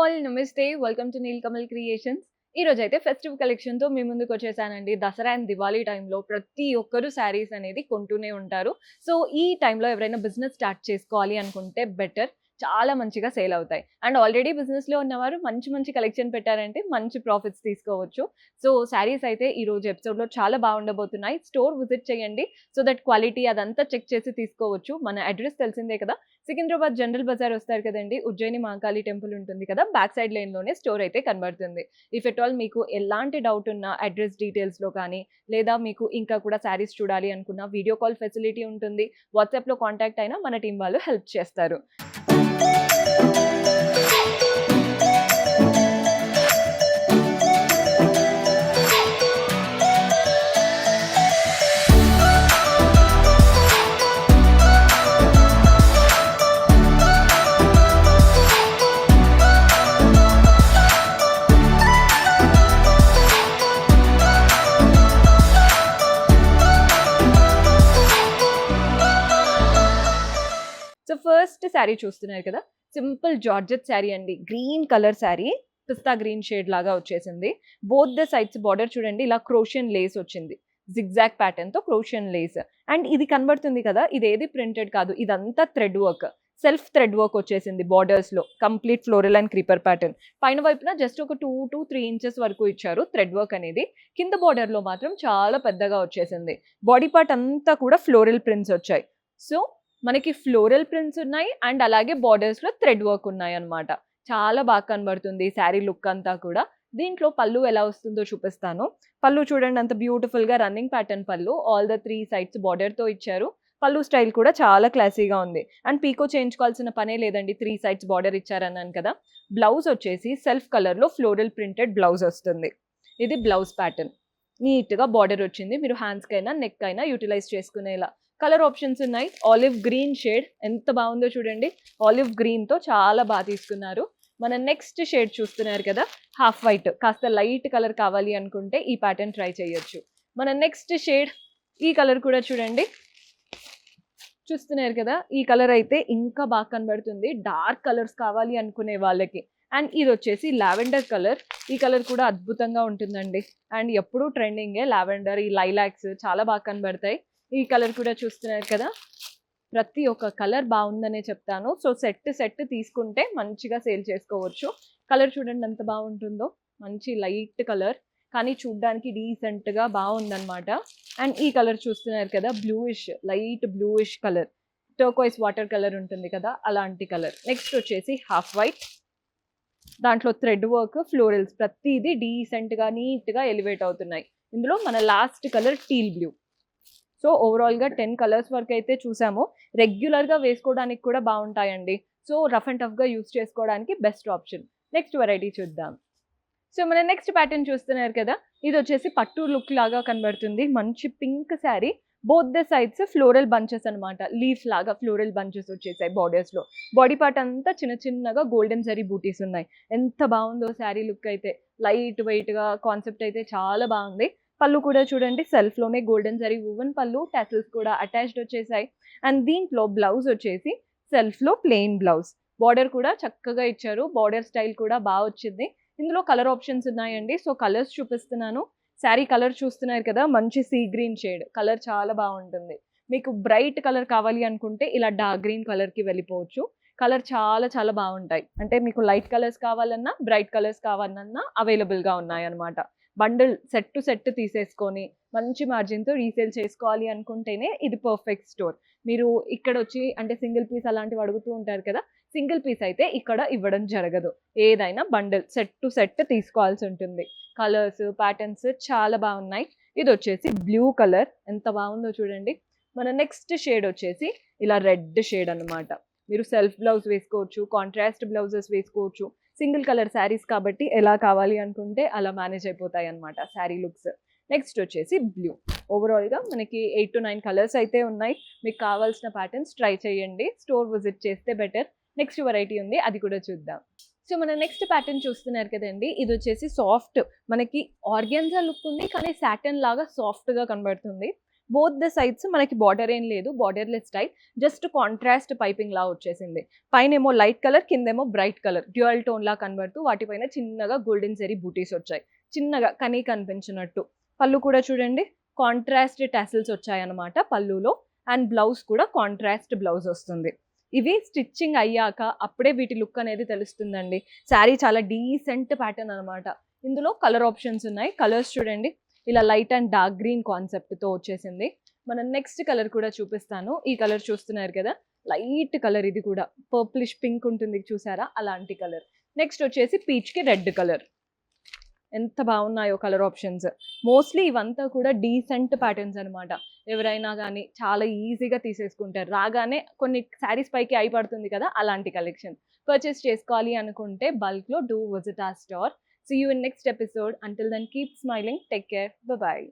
All నమస్తే welcome to Neelakamal creations. ఈ రోజు అయితే ఫెస్టివ్ కలెక్షన్ తో మీ ముందుకు వచ్చేసానండి. దసరా అండ్ దివాళీ టైంలో ప్రతి ఒక్కరు శారీస్ అనేది కొంటూనే ఉంటారు. సో ఈ టైంలో ఎవరైనా బిజినెస్ స్టార్ట్ చేసుకోవాలి అనుకుంటే బెటర్, చాలా మంచిగా సేల్ అవుతాయి. అండ్ ఆల్రెడీ బిజినెస్ లో ఉన్నవారు మంచి మంచి కలెక్షన్ పెట్టారంటే మంచి ప్రాఫిట్స్ తీసుకోవచ్చు. సో శారీస్ అయితే ఈ రోజు ఎపిసోడ్ లో చాలా బాగుండబోతున్నాయి. స్టోర్ విజిట్ చేయండి సో దట్ క్వాలిటీ అదంతా చెక్ చేసి తీసుకోవచ్చు. మన అడ్రస్ తెలిసిందే కదా, సికింద్రాబాద్ జనరల్ బజార్ వస్తారు కదండి, ఉజ్జయిని మహాకాళి టెంపుల్ ఉంటుంది కదా, బ్యాక్ సైడ్ లైన్ లోనే స్టోర్ అయితే కనబడుతుంది. ఇఫ్ ఎట్ ఆల్ మీకు ఎలాంటి డౌట్ ఉన్నా అడ్రస్ డీటెయిల్స్ లో కానీ, లేదా మీకు ఇంకా కూడా శారీస్ చూడాలి అనుకున్న వీడియో కాల్ ఫెసిలిటీ ఉంటుంది. వాట్సాప్ లో కాంటాక్ట్ అయినా మన టీం వాళ్ళు హెల్ప్ చేస్తారు. సో ఫస్ట్ శారీ చూస్తున్నారు కదా, సింపుల్ జార్జెట్ శారీ అండి. గ్రీన్ కలర్ శారీ, పిస్తా గ్రీన్ షేడ్ లాగా వచ్చేసింది. బోత్ ద సైడ్స్ బార్డర్ చూడండి, ఇలా క్రోషియన్ లేస్ వచ్చింది. జిగ్జాగ్ ప్యాటర్న్ తో క్రోషియన్ లేస్. అండ్ ఇది కనబడుతుంది కదా, ఇది ఏది ప్రింటెడ్ కాదు, ఇదంతా thread work, self thread work వచ్చేసింది. బార్డర్స్ లో complete floral and creeper pattern. పైన వైపున జస్ట్ ఒక 2 to 3 ఇంచెస్ వరకు ఇచ్చారు థ్రెడ్ వర్క్ అనేది. కింద బార్డర్ లో మాత్రం చాలా పెద్దగా వచ్చేసింది. బాడీ పార్ట్ అంతా కూడా ఫ్లోరల్ ప్రింట్స్ వచ్చాయి. సో మనకి ఫ్లోరల్ ప్రింట్స్ ఉన్నాయి అండ్ అలాగే బార్డర్స్ లో థ్రెడ్ వర్క్ ఉన్నాయి అన్నమాట. చాలా బాగా కనబడుతుంది శారీ లుక్ అంతా కూడా. దీంట్లో పళ్ళు ఎలా వస్తుందో చూపిస్తాను. పళ్ళు చూడండి, అంత బ్యూటిఫుల్ గా రన్నింగ్ ప్యాటర్న్ పళ్ళు, ఆల్ ద 3 సైడ్స్ బార్డర్ తో ఇచ్చారు. పళ్ళు స్టైల్ కూడా చాలా క్లాసీగా ఉంది. అండ్ పీకో చేయించుకోవాల్సిన పనే లేదండి, 3 సైడ్స్ బార్డర్ ఇచ్చారన్నాను కదా. బ్లౌజ్ వచ్చేసి సెల్ఫ్ కలర్ లో ఫ్లోరల్ ప్రింటెడ్ బ్లౌజ్ వస్తుంది. ఇది బ్లౌజ్ ప్యాటర్న్. నీట్ గా బార్డర్ వచ్చింది. మీరు హ్యాండ్స్ కైనా నెక్ అయినా యూటిలైజ్ చేసుకునేలా. కలర్ ఆప్షన్స్ ఉన్నాయి. ఆలివ్ గ్రీన్ షేడ్ ఎంత బాగుందో చూడండి. ఆలివ్ గ్రీన్ తో చాలా బాగా తీసుకున్నారు. మన నెక్స్ట్ షేడ్ చూస్తున్నారు కదా, హాఫ్ వైట్. కాస్త లైట్ కలర్ కావాలి అనుకుంటే ఈ ప్యాటర్న్ ట్రై చేయొచ్చు. మన నెక్స్ట్ షేడ్ ఈ కలర్ కూడా చూడండి, చూస్తున్నారు కదా. ఈ కలర్ అయితే ఇంకా బాగా కనబడుతుంది డార్క్ కలర్స్ కావాలి అనుకునే వాళ్ళకి. అండ్ ఇది వచ్చేసి లావెండర్ కలర్. ఈ కలర్ కూడా అద్భుతంగా ఉంటుందండి. అండ్ ఎప్పుడూ ట్రెండింగే లావెండర్, ఈ లైలాక్స్ చాలా బాగా కనబడతాయి. ఈ కలర్ కూడా చూస్తున్నారు కదా, ప్రతి ఒక్క కలర్ బాగుందనే చెప్తాను. సో సెట్ తీసుకుంటే మంచిగా సేల్ చేసుకోవచ్చు. కలర్ చూడండి ఎంత బాగుంటుందో, మంచి లైట్ కలర్ కానీ చూడ్డానికి డీసెంట్ గా బాగుందన్నమాట. అండ్ ఈ కలర్ చూస్తున్నారు కదా, bluish, light bluish colour, turquoise water colour ఉంటుంది కదా, అలాంటి కలర్. నెక్స్ట్ వచ్చేసి హాఫ్ వైట్, దాంట్లో థ్రెడ్ వర్క్, ఫ్లోరల్స్, ప్రతిదీ డీసెంట్ గా నీట్ గా ఎలివేట్ అవుతున్నాయి. ఇందులో మన last colour teal blue. So overall గా 10 కలర్స్ వరకు అయితే చూసాము. రెగ్యులర్ గా వేసుకోవడానికి కూడా బాగుంటాయండి. సో రఫ్ అండ్ టఫ్ గా యూస్ చేసుకోవడానికి బెస్ట్ ఆప్షన్. నెక్స్ట్ వెరైటీ చూద్దాం. సో మన నెక్స్ట్ ప్యాటర్న్ చూస్తున్నారు కదా, ఇది వచ్చేసి పట్టు లుక్ లాగా కనబడుతుంది. మంచి pink sari, both the sides floral bunches అనమాట. లీఫ్ లాగా ఫ్లోరల్ బంచెస్ వచ్చేసాయి బార్డర్స్ లో. బాడీ పార్ట్ అంతా చిన్న చిన్నగా గోల్డెన్ జరీ బూటీస్ ఉన్నాయి. ఎంత బాగుందో శారీ లుక్ అయితే. లైట్ వెయిట్ గా కాన్సెప్ట్ అయితే చాలా బాగుంది. పళ్ళు కూడా చూడండి, సెల్ఫ్ లోనే గోల్డెన్ జరీ వువెన్ పళ్ళు, టాసిల్స్ కూడా అటాచ్డ్ వచ్చేసాయి. అండ్ దీంట్లో బ్లౌజ్ వచ్చేసి సెల్ఫ్ లో ప్లెయిన్ బ్లౌజ్. బార్డర్ కూడా చక్కగా ఇచ్చారు, బార్డర్ స్టైల్ కూడా బాగా వచ్చింది. ఇందులో కలర్ ఆప్షన్స్ ఉన్నాయండి. సో కలర్స్ చూపిస్తున్నాను. శారీ కలర్ చూస్తున్నారు కదా, మంచి సీ గ్రీన్ షేడ్ కలర్, చాలా బాగుంటుంది. మీకు బ్రైట్ కలర్ కావాలి అనుకుంటే ఇలా డార్క్ గ్రీన్ కలర్ కి వెళ్ళిపోవచ్చు. కలర్ చాలా చాలా బాగుంటాయి. అంటే మీకు లైట్ కలర్స్ కావాలన్నా, బ్రైట్ కలర్స్ కావాలన్నా అవైలబుల్ గా ఉన్నాయి అనమాట. బండిల్ సెట్ తీసేసుకొని మంచి మార్జిన్ తో రీసేల్ చేసుకోవాలి అనుకుంటేనే ఇది పర్ఫెక్ట్ స్టోర్. మీరు ఇక్కడ వచ్చి అంటే సింగిల్ పీస్ అలాంటివి అడుగుతూ ఉంటారు కదా, సింగిల్ పీస్ అయితే ఇక్కడ ఇవ్వడం జరగదు. ఏదైనా బండిల్ సెట్ తీసుకోవాల్సి ఉంటుంది. కలర్స్, ప్యాటర్న్స్ చాలా బాగున్నాయి. ఇది వచ్చేసి బ్లూ కలర్, ఎంత బాగుందో చూడండి. మన నెక్స్ట్ షేడ్ వచ్చేసి ఇలా రెడ్ షేడ్ అనమాట. మీరు సెల్ఫ్ బ్లౌజ్ వేసుకోవచ్చు, కాంట్రాస్ట్ బ్లౌజెస్ వేసుకోవచ్చు. సింగిల్ కలర్ శారీస్ కాబట్టి ఎలా కావాలి అనుకుంటే అలా మేనేజ్ అయిపోతాయి అనమాట శారీ లుక్స్. నెక్స్ట్ వచ్చేసి బ్లూ. ఓవరాల్ గా మనకి 8 to 9 కలర్స్ అయితే ఉన్నాయి. మీకు కావాల్సిన ప్యాటర్న్స్ ట్రై చేయండి, స్టోర్ విజిట్ చేస్తే బెటర్. నెక్స్ట్ వెరైటీ ఉంది, అది కూడా చూద్దాం. సో మన నెక్స్ట్ ప్యాటర్న్ చూస్తున్నారు కదండి, ఇది వచ్చేసి సాఫ్ట్, మనకి ఆర్గాన్జా లుక్ ఉంది కానీ సాటన్ లాగా సాఫ్ట్ గా కనబడుతుంది. బోత్ ద సైడ్స్ మనకి బార్డర్ ఏం లేదు, borderless style, just contrast piping లా వచ్చేసింది. పైనేమో లైట్ కలర్, కిందేమో బ్రైట్ కలర్, డ్యూయల్ టోన్ లా కనబడుతూ వాటిపైన చిన్నగా గోల్డెన్ జెరీ బూటీస్ వచ్చాయి, చిన్నగా కనీ కనిపించినట్టు. పళ్ళు కూడా చూడండి కాంట్రాస్ట్ టాసిల్స్ వచ్చాయన్నమాట పళ్ళులో. అండ్ బ్లౌజ్ కూడా కాంట్రాస్ట్ బ్లౌజ్ వస్తుంది. ఇవి స్టిచ్చింగ్ అయ్యాక అప్పుడే వీటి లుక్ అనేది తెలుస్తుందండి. శారీ చాలా డీసెంట్ ప్యాటర్న్ అనమాట. ఇందులో కలర్ ఆప్షన్స్ ఉన్నాయి. కలర్స్ చూడండి, ఇలా లైట్ అండ్ డార్క్ గ్రీన్ కాన్సెప్ట్తో వచ్చేసింది. మనం నెక్స్ట్ కలర్ కూడా చూపిస్తాను. ఈ కలర్ చూస్తున్నారు కదా, లైట్ కలర్, ఇది కూడా పర్పులిష్ పింక్ ఉంటుంది చూసారా, అలాంటి కలర్. నెక్స్ట్ వచ్చేసి పీచ్కి రెడ్ కలర్. ఎంత బాగున్నాయో కలర్ ఆప్షన్స్. మోస్ట్లీ ఇవంతా కూడా డీసెంట్ ప్యాటర్న్స్ అనమాట. ఎవరైనా కానీ చాలా ఈజీగా తీసేసుకుంటారు. రాగానే కొన్ని శారీస్ పైకి అయి పడుతుంది కదా, అలాంటి కలెక్షన్ పర్చేస్ చేసుకోవాలి అనుకుంటే బల్క్లో do visit our store. See you in next episode. Until then, keep smiling. Take care. Bye-bye.